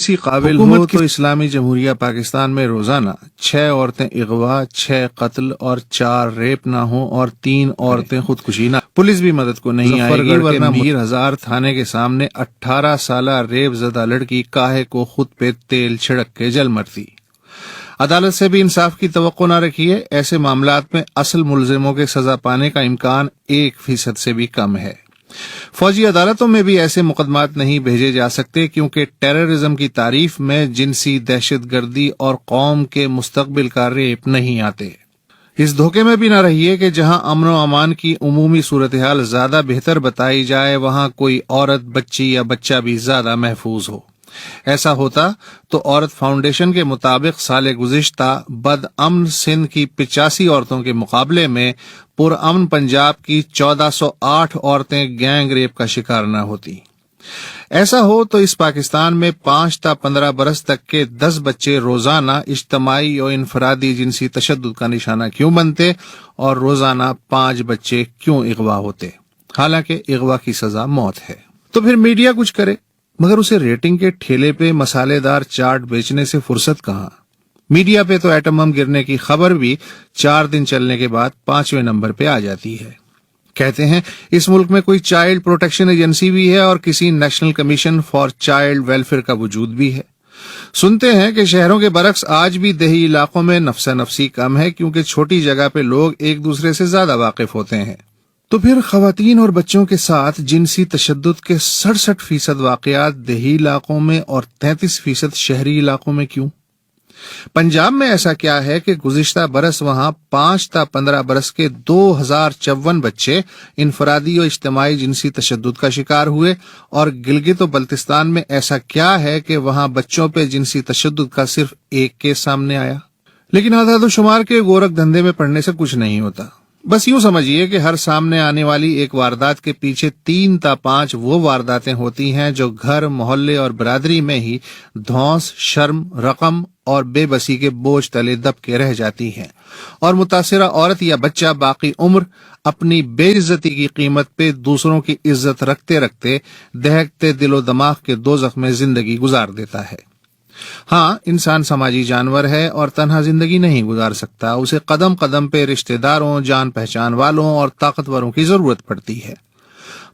Policy قابل ہو تو اسلامی جمہوریہ پاکستان میں روزانہ 6 عورتیں اغوا، 6 قتل اور 4 ریپ نہ ہوں اور 3 عورتیں خودکشی نہ. پولیس بھی مدد کو نہیں آئے گی ورنہ میر ہزار تھانے کے سامنے 18 سالہ ریپ زدہ لڑکی کاہے کو خود پہ تیل چھڑک کے جل مرتی. عدالت سے بھی انصاف کی توقع نہ رکھیے. ایسے معاملات میں اصل ملزموں کے سزا پانے کا امکان 1% سے بھی کم ہے. فوجی عدالتوں میں بھی ایسے مقدمات نہیں بھیجے جا سکتے کیونکہ ٹیررزم کی تعریف میں جنسی دہشت گردی اور قوم کے مستقبل کا ریپ نہیں آتے. اس دھوکے میں بھی نہ رہیے کہ جہاں امن و امان کی عمومی صورتحال زیادہ بہتر بتائی جائے وہاں کوئی عورت، بچی یا بچہ بھی زیادہ محفوظ ہو. ایسا ہوتا تو عورت فاؤنڈیشن کے مطابق سال گزشتہ بد امن سندھ کی 85 عورتوں کے مقابلے میں پر امن پنجاب کی 1408 عورتیں گینگ ریپ کا شکار نہ ہوتی. ایسا ہو تو اس پاکستان میں 5 تا 15 برس تک کے 10 بچے روزانہ اجتماعی اور انفرادی جنسی تشدد کا نشانہ کیوں بنتے اور روزانہ 5 بچے کیوں اغوا ہوتے؟ حالانکہ اغوا کی سزا موت ہے. تو پھر میڈیا کچھ کرے، مگر اسے ریٹنگ کے ٹھیلے پہ مسالے دار چاٹ بیچنے سے فرصت کہاں؟ میڈیا پہ تو ایٹم بم گرنے کی خبر بھی 4 دن چلنے کے بعد 5ویں نمبر پہ آ جاتی ہے. کہتے ہیں اس ملک میں کوئی چائلڈ پروٹیکشن ایجنسی بھی ہے اور کسی national commission for child welfare کا وجود بھی ہے. سنتے ہیں کہ شہروں کے برعکس آج بھی دیہی علاقوں میں نفسا نفسی کم ہے کیونکہ چھوٹی جگہ پہ لوگ ایک دوسرے سے زیادہ واقف ہوتے ہیں. تو پھر خواتین اور بچوں کے ساتھ جنسی تشدد کے 67% واقعات دیہی علاقوں میں اور 33% شہری علاقوں میں کیوں؟ پنجاب میں ایسا کیا ہے کہ گزشتہ برس وہاں 5 تا 15 برس کے 2054 بچے انفرادی اور اجتماعی جنسی تشدد کا شکار ہوئے، اور گلگت و بلتستان میں ایسا کیا ہے کہ وہاں بچوں پہ جنسی تشدد کا صرف 1 کیس سامنے آیا؟ لیکن اعداد و شمار کے گورکھ دھندے میں پڑنے سے کچھ نہیں ہوتا. بس یوں سمجھیے کہ ہر سامنے آنے والی ایک واردات کے پیچھے 3 تا 5 وہ وارداتیں ہوتی ہیں جو گھر، محلے اور برادری میں ہی دھونس، شرم، رقم اور بے بسی کے بوجھ تلے دب کے رہ جاتی ہیں، اور متاثرہ عورت یا بچہ باقی عمر اپنی بے عزتی کی قیمت پہ دوسروں کی عزت رکھتے رکھتے دہکتے دل و دماغ کے دوزخ میں زندگی گزار دیتا ہے. ہاں، انسان سماجی جانور ہے اور تنہا زندگی نہیں گزار سکتا. اسے قدم قدم پہ رشتہ داروں، جان پہچان والوں اور طاقتوروں کی ضرورت پڑتی ہے.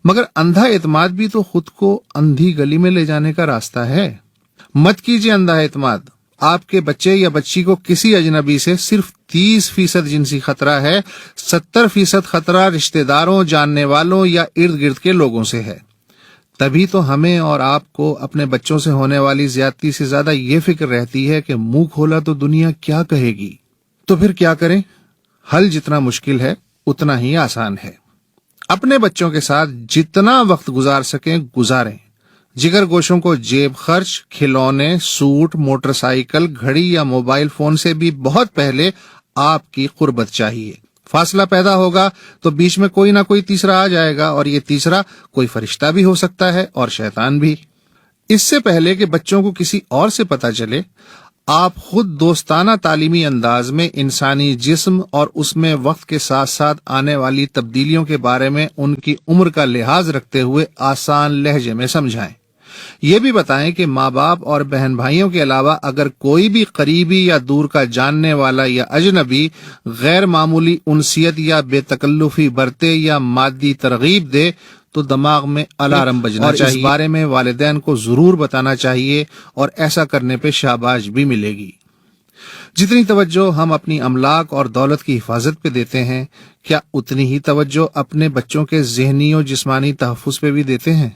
مگر اندھا اعتماد بھی تو خود کو اندھی گلی میں لے جانے کا راستہ ہے. مت کیجیے اندھا اعتماد. آپ کے بچے یا بچی کو کسی اجنبی سے صرف 30% جنسی خطرہ ہے، 70% خطرہ رشتہ داروں، جاننے والوں یا ارد گرد کے لوگوں سے ہے. تبھی تو ہمیں اور آپ کو اپنے بچوں سے ہونے والی زیادتی سے زیادہ یہ فکر رہتی ہے کہ منہ کھولا تو دنیا کیا کہے گی. تو پھر کیا کریں؟ حل جتنا مشکل ہے اتنا ہی آسان ہے. اپنے بچوں کے ساتھ جتنا وقت گزار سکیں گزاریں. جگر گوشوں کو جیب خرچ، کھلونے، سوٹ، موٹر سائیکل، گھڑی یا موبائل فون سے بھی بہت پہلے آپ کی قربت چاہیے. فاصلہ پیدا ہوگا تو بیچ میں کوئی نہ کوئی تیسرا آ جائے گا، اور یہ تیسرا کوئی فرشتہ بھی ہو سکتا ہے اور شیطان بھی. اس سے پہلے کہ بچوں کو کسی اور سے پتہ چلے، آپ خود دوستانہ تعلیمی انداز میں انسانی جسم اور اس میں وقت کے ساتھ ساتھ آنے والی تبدیلیوں کے بارے میں ان کی عمر کا لحاظ رکھتے ہوئے آسان لہجے میں سمجھائیں. یہ بھی بتائیں کہ ماں باپ اور بہن بھائیوں کے علاوہ اگر کوئی بھی قریبی یا دور کا جاننے والا یا اجنبی غیر معمولی انسیت یا بے تکلفی برتے یا مادی ترغیب دے تو دماغ میں الارم بجنا چاہیے. اس بارے میں والدین کو ضرور بتانا چاہیے اور ایسا کرنے پہ شاباش بھی ملے گی. جتنی توجہ ہم اپنی املاک اور دولت کی حفاظت پہ دیتے ہیں، کیا اتنی ہی توجہ اپنے بچوں کے ذہنی اور جسمانی تحفظ پہ بھی دیتے ہیں؟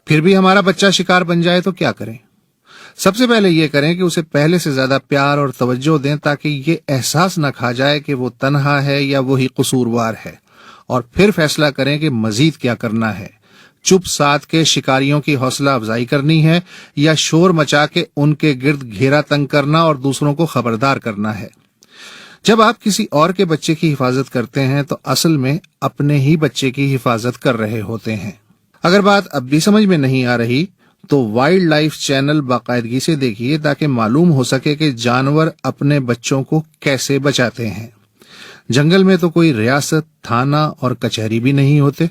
پھر بھی ہمارا بچہ شکار بن جائے تو کیا کریں؟ سب سے پہلے یہ کریں کہ اسے پہلے سے زیادہ پیار اور توجہ دیں تاکہ یہ احساس نہ کھا جائے کہ وہ تنہا ہے یا وہی قصوروار ہے، اور پھر فیصلہ کریں کہ مزید کیا کرنا ہے. چپ ساتھ کے شکاریوں کی حوصلہ افزائی کرنی ہے یا شور مچا کے ان کے گرد گھیرا تنگ کرنا اور دوسروں کو خبردار کرنا ہے. جب آپ کسی اور کے بچے کی حفاظت کرتے ہیں تو اصل میں اپنے ہی بچے کی حفاظت کر رہے ہوتے ہیں. اگر بات اب بھی سمجھ میں نہیں آ رہی تو وائلڈ لائف چینل باقاعدگی سے دیکھیے تاکہ معلوم ہو سکے کہ جانور اپنے بچوں کو کیسے بچاتے ہیں. جنگل میں تو کوئی ریاست، تھانہ اور کچہری بھی نہیں ہوتے.